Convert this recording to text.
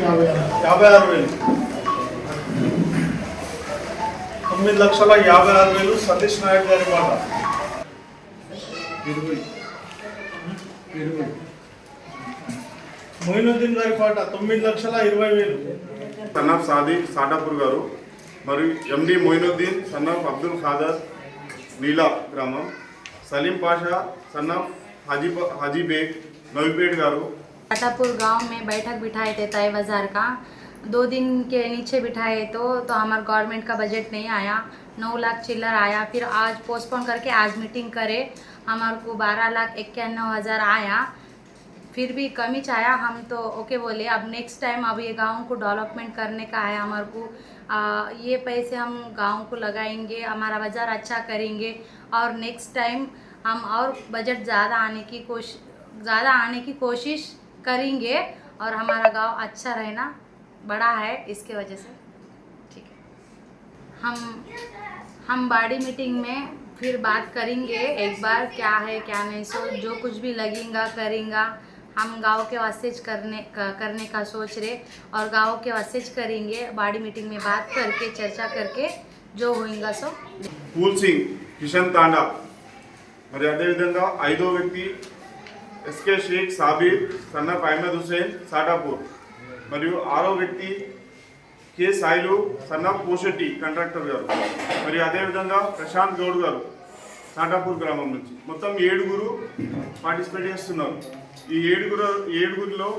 56,000 9,56,000 సతీష్ నాయక్ గారి మాట 20 మొయినుద్దీన్ గారి పాట 9,20,000 సన్నాఫ్ సాది సాటాపూర్ గారు మరియు ఎండి మొయినుద్దీన్ సన్నాఫ్ అబ్దుల్ ఖాదర్ नीला ग्रामम सलीम पाशा सन्नाफ हाजी बेग नवीपेट गारू साटापुर गांव में बैठक बिठाए थे तय बाजार का 2 दिन के नीचे बिठाए तो हमारे गवर्नमेंट का बजट नहीं आया। 9 लाख चिल्लर आया। फिर आज पोस्टपोन करके आज मीटिंग करे, हमारे को 12,91,000 आया। फिर भी कमी चाया, हम तो ओके बोले। अब नेक्स्ट टाइम अब ये गांव को डेवलपमेंट करने का है हमारे को। ये पैसे हम गांव को लगाएंगे, हमारा बाज़ार अच्छा करेंगे और नेक्स्ट टाइम हम और बजट ज़्यादा आने की कोशिश करेंगे और हमारा गांव अच्छा रहना बड़ा है, इसके वजह से ठीक है। हम बाड़ी मीटिंग में फिर बात करेंगे एक बार, क्या है क्या नहीं, सो जो कुछ भी लगेगा करेंगे। हम गांव के वास्तेज करने का सोच रहे और गांव के वास्तेज करेंगे। बाड़ी मीटिंग में बात करके चर्चा करके जो होगा सो। फूल सिंह किशन तांडा మరి అదే విధంగా ఐదో వ్యక్తి ఎస్కే షేక్ సాబీర్ సన్నఫ్ అహ్మద్ హుసేన్ సాటాపూర్ మరియు ఆరో వ్యక్తి కే సాయిలు సన్నఫ్ పోషెట్టి కాంట్రాక్టర్ గారు మరియు అదే విధంగా ప్రశాంత్ గౌడ్ గారు సాటాపూర్ గ్రామం నుంచి మొత్తం 7 పార్టిసిపేట్ చేస్తున్నారు। ఈ 7 ఏడుగురిలో